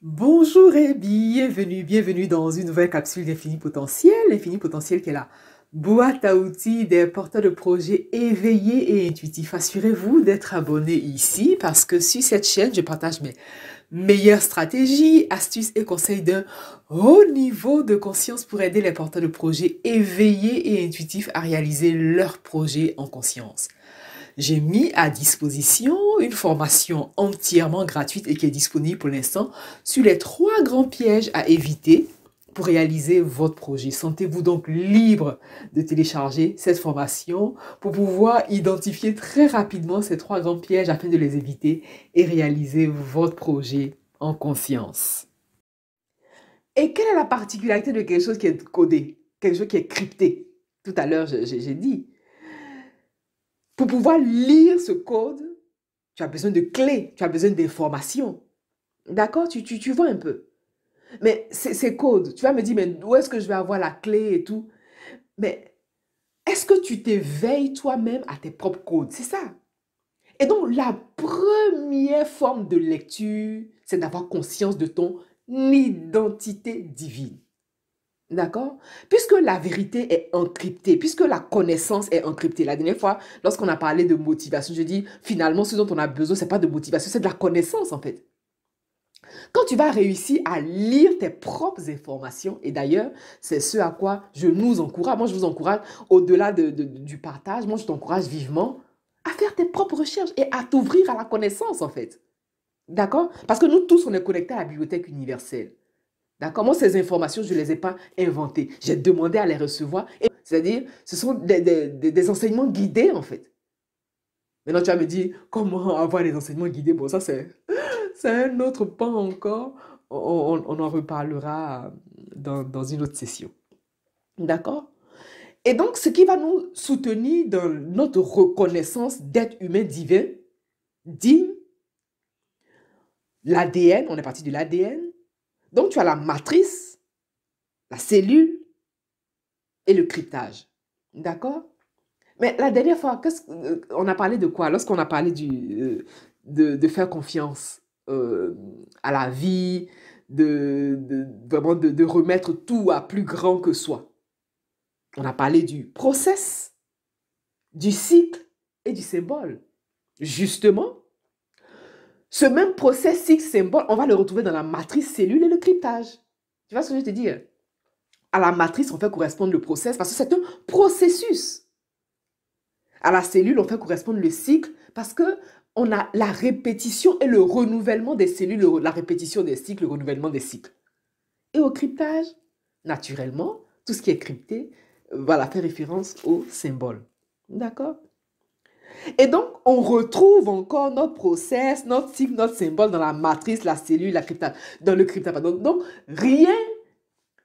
Bonjour et bienvenue dans une nouvelle capsule d'Infini Potentiel. L'Infini Potentiel qui est la boîte à outils des porteurs de projets éveillés et intuitifs. Assurez-vous d'être abonné ici parce que sur cette chaîne, je partage mes meilleures stratégies, astuces et conseils d'un haut niveau de conscience pour aider les porteurs de projets éveillés et intuitifs à réaliser leurs projets en conscience. J'ai mis à disposition une formation entièrement gratuite et qui est disponible pour l'instant sur les 3 grands pièges à éviter pour réaliser votre projet. Sentez-vous donc libre de télécharger cette formation pour pouvoir identifier très rapidement ces 3 grands pièges afin de les éviter et réaliser votre projet en conscience. Et quelle est la particularité de quelque chose qui est codé, quelque chose qui est crypté? Tout à l'heure, j'ai dit. Pour pouvoir lire ce code, tu as besoin de clés, tu as besoin d'informations. D'accord? Tu vois un peu. Mais ces codes, tu vas me dire, mais où est-ce que je vais avoir la clé et tout? Mais est-ce que tu t'éveilles toi-même à tes propres codes? C'est ça. Et donc, la première forme de lecture, c'est d'avoir conscience de ton identité divine. D'accord? Puisque la vérité est encryptée, puisque la connaissance est encryptée. La dernière fois, lorsqu'on a parlé de motivation, je dis, finalement, ce dont on a besoin, ce n'est pas de motivation, c'est de la connaissance, en fait. Quand tu vas réussir à lire tes propres informations, et d'ailleurs, c'est ce à quoi je nous encourage, moi je vous encourage, au-delà du partage, moi je t'encourage vivement à faire tes propres recherches et à t'ouvrir à la connaissance, en fait. D'accord? Parce que nous tous, on est connectés à la bibliothèque universelle. D'accord? Moi, ces informations, je ne les ai pas inventées. J'ai demandé à les recevoir. C'est-à-dire, ce sont des enseignements guidés, en fait. Maintenant, tu vas me dire, comment avoir des enseignements guidés? Bon, ça, c'est un autre pan encore. On en reparlera dans une autre session. D'accord? Et donc, ce qui va nous soutenir dans notre reconnaissance d'être humain divin, digne, l'ADN, on est parti de l'ADN. Donc, tu as la matrice, la cellule et le cryptage. D'accord? Mais la dernière fois, on a parlé de quoi? Lorsqu'on a parlé de faire confiance à la vie, vraiment de remettre tout à plus grand que soi. On a parlé du process, du cycle et du symbole. Justement, ce même process, cycle, symbole, on va le retrouver dans la matrice cellule et le cryptage. Tu vois ce que je veux te dire? À la matrice, on fait correspondre le process parce que c'est un processus. À la cellule, on fait correspondre le cycle parce que on a la répétition et le renouvellement des cellules, la répétition des cycles, le renouvellement des cycles. Et au cryptage, naturellement, tout ce qui est crypté va faire référence au symbole. D'accord? Et donc, on retrouve encore notre process, notre cycle, notre symbole dans la matrice, la cellule, la cryptage, dans le cryptage. Donc, rien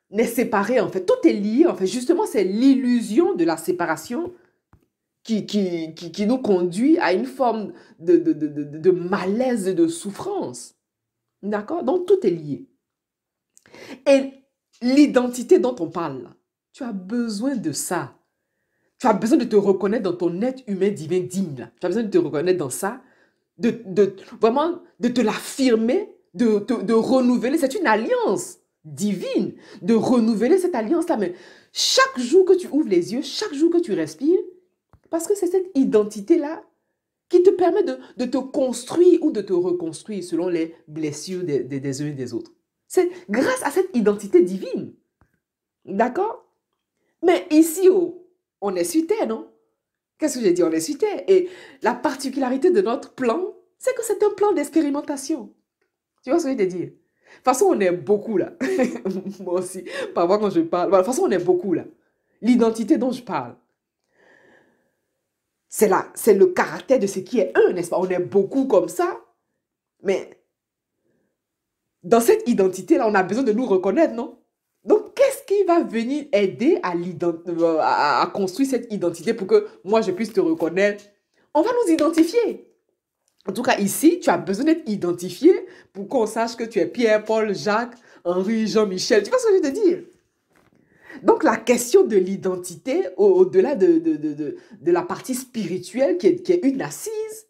n'est séparé, en fait. Tout est lié, en fait. Justement, c'est l'illusion de la séparation qui nous conduit à une forme de malaise et de souffrance. D'accord? Donc, tout est lié. Et l'identité dont on parle, là, tu as besoin de ça. Tu as besoin de te reconnaître dans ton être humain divin digne. Là. Tu as besoin de te reconnaître dans ça, vraiment de te l'affirmer, de renouveler. C'est une alliance divine, de renouveler cette alliance-là. Mais chaque jour que tu ouvres les yeux, chaque jour que tu respires, parce que c'est cette identité-là qui te permet de te construire ou de te reconstruire selon les blessures des uns et des autres. C'est grâce à cette identité divine. D'accord? Mais ici, oh, on est sur Terre, non? Qu'est-ce que j'ai dit? On est sur Terre. Et la particularité de notre plan, c'est que c'est un plan d'expérimentation. Tu vois ce que je veux te dire? De toute façon, on est beaucoup là. Moi aussi, parfois quand je parle. De toute façon, on est beaucoup là. L'identité dont je parle, c'est le caractère de ce qui est un, n'est-ce pas? On est beaucoup comme ça, mais dans cette identité-là, on a besoin de nous reconnaître, non? Donc, qu'est-ce qui va venir aider à construire cette identité pour que moi, je puisse te reconnaître? On va nous identifier. En tout cas, ici, tu as besoin d'être identifié pour qu'on sache que tu es Pierre, Paul, Jacques, Henri, Jean-Michel. Tu vois ce que je veux te dire? Donc, la question de l'identité, au-delà de la partie spirituelle qui est une assise,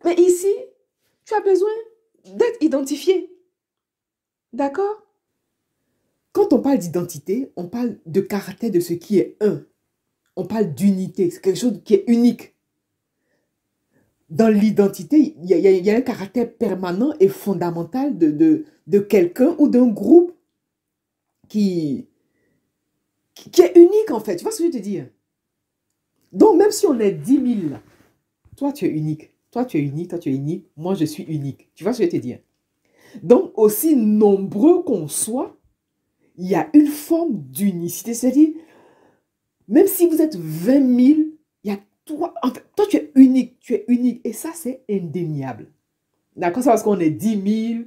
mais ici, tu as besoin d'être identifié. D'accord? Quand on parle d'identité, on parle de caractère de ce qui est un. On parle d'unité, c'est quelque chose qui est unique. Dans l'identité, il y a un caractère permanent et fondamental de quelqu'un ou d'un groupe qui, qui est unique en fait. Tu vois ce que je veux te dire? Donc même si on est 10 000, là, toi tu es unique. Toi tu es unique, toi tu es unique, moi je suis unique. Tu vois ce que je veux te dire? Donc aussi nombreux qu'on soit, il y a une forme d'unicité. C'est-à-dire, même si vous êtes 20 000, il y a toi, en fait, toi tu es unique, tu es unique. Et ça c'est indéniable. D'accord? C'est parce qu'on est 10 000.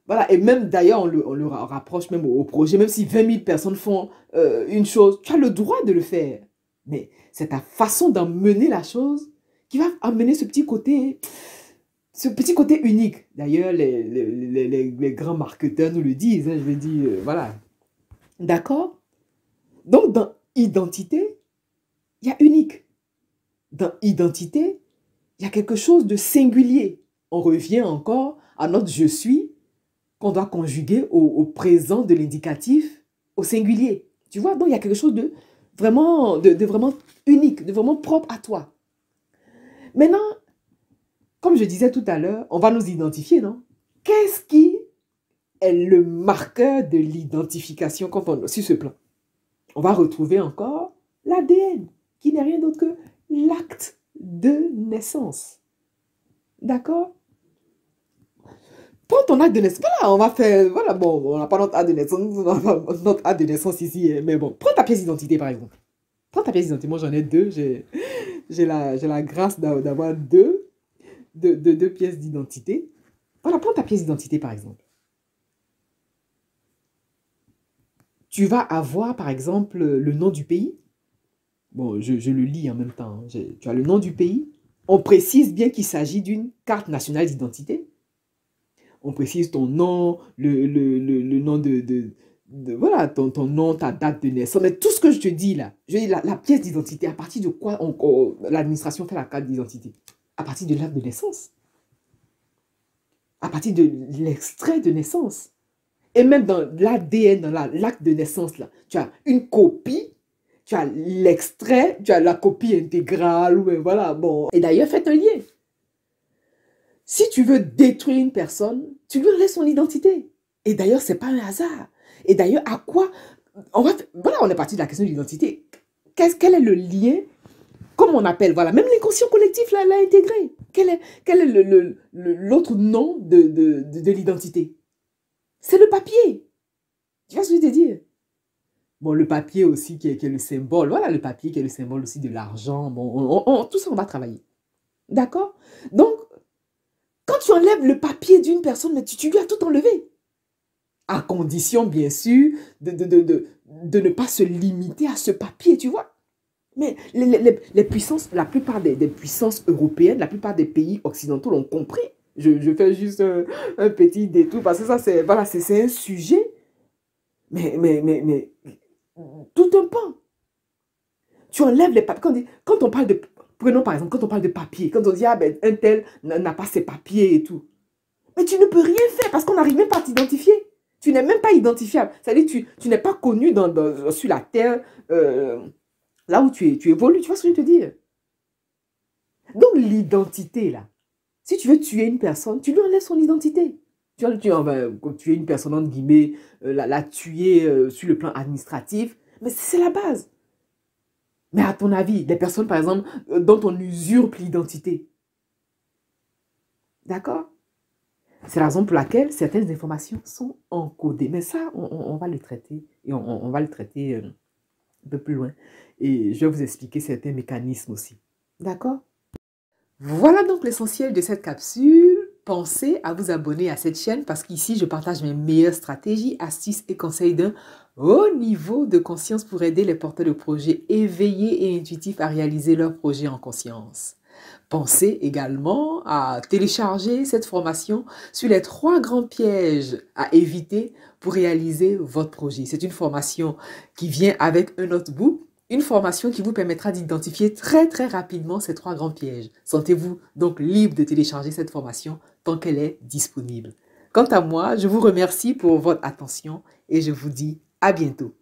Voilà, et même d'ailleurs, on le rapproche même au projet, même si 20 000 personnes font une chose, tu as le droit de le faire. Mais c'est ta façon d'emmener la chose qui va amener ce petit côté unique. D'ailleurs, les grands marketeurs nous le disent, hein, je veux dire, voilà. D'accord? Donc, dans identité, il y a unique. Dans identité, il y a quelque chose de singulier. On revient encore à notre je suis qu'on doit conjuguer au présent de l'indicatif au singulier. Tu vois, donc il y a quelque chose de vraiment unique, de vraiment propre à toi. Maintenant, comme je disais tout à l'heure, on va nous identifier, non? Qu'est-ce qui est le marqueur de l'identification sur ce plan? On va retrouver encore l'ADN, qui n'est rien d'autre que l'acte de naissance. D'accord? Prends ton acte de naissance. Voilà, on va faire. Voilà, bon, on n'a pas notre acte de naissance, notre acte de naissance ici, mais bon, prends ta pièce d'identité par exemple. Prends ta pièce d'identité. Moi, j'en ai deux. J'ai la grâce d'avoir deux pièces d'identité. Voilà, prends ta pièce d'identité par exemple. Tu vas avoir par exemple le nom du pays. Bon, je le lis en même temps, hein. Tu as le nom du pays. On précise bien qu'il s'agit d'une carte nationale d'identité. On précise ton nom, le nom voilà, ton nom, ta date de naissance. Mais tout ce que je te dis là, je dis la pièce d'identité, à partir de quoi l'administration fait la carte d'identité? À partir de l'acte de naissance. À partir de l'extrait de naissance. Et même dans l'ADN, dans l'acte de naissance, là, tu as une copie, tu as l'extrait, tu as la copie intégrale, ouais, voilà, bon. Et d'ailleurs, faites un lien. Si tu veux détruire une personne, tu lui laisses son identité. Et d'ailleurs, ce n'est pas un hasard. Et d'ailleurs, à quoi voilà, on est parti de la question de l'identité. Quel est le lien, comme on appelle, voilà, même l'inconscient collectif l'a intégré. Quel est l'autre nom de l'identité? C'est le papier. Tu vois ce que je veux te dire? Bon, le papier aussi qui est le symbole. Voilà, le papier qui est le symbole aussi de l'argent. Bon, tout ça, on va travailler. D'accord? Donc, quand tu enlèves le papier d'une personne, mais tu lui as tout enlevé. À condition, bien sûr, de ne pas se limiter à ce papier, tu vois. Mais les puissances, la plupart des puissances européennes, la plupart des pays occidentaux l'ont compris. Je fais juste un petit détour parce que ça, c'est voilà, un sujet, mais tout un pan. Tu enlèves les papiers. Quand on parle de, prenons par exemple, quand on parle de papier, quand on dit, ah ben, un tel n'a pas ses papiers et tout. Mais tu ne peux rien faire parce qu'on n'arrive même pas à t'identifier. Tu n'es même pas identifiable. C'est-à-dire que tu n'es pas connu sur la terre, là où tu évolues. Tu vois ce que je veux te dire? Donc l'identité, là, si tu veux tuer une personne, tu lui enlèves son identité. Tu vas tuer une personne, entre guillemets, la tuer sur le plan administratif, mais c'est la base. Mais à ton avis, des personnes, par exemple, dont on usurpe l'identité. D'accord? C'est la raison pour laquelle certaines informations sont encodées. Mais ça, on va le traiter. Et on va le traiter un peu plus loin. Et je vais vous expliquer certains mécanismes aussi. D'accord? Voilà donc l'essentiel de cette capsule. Pensez à vous abonner à cette chaîne parce qu'ici, je partage mes meilleures stratégies, astuces et conseils d'un haut niveau de conscience pour aider les porteurs de projets éveillés et intuitifs à réaliser leurs projets en conscience. Pensez également à télécharger cette formation sur les 3 grands pièges à éviter pour réaliser votre projet. C'est une formation qui vient avec un notebook, une formation qui vous permettra d'identifier très rapidement ces 3 grands pièges. Sentez-vous donc libre de télécharger cette formation tant qu'elle est disponible. Quant à moi, je vous remercie pour votre attention et je vous dis à bientôt.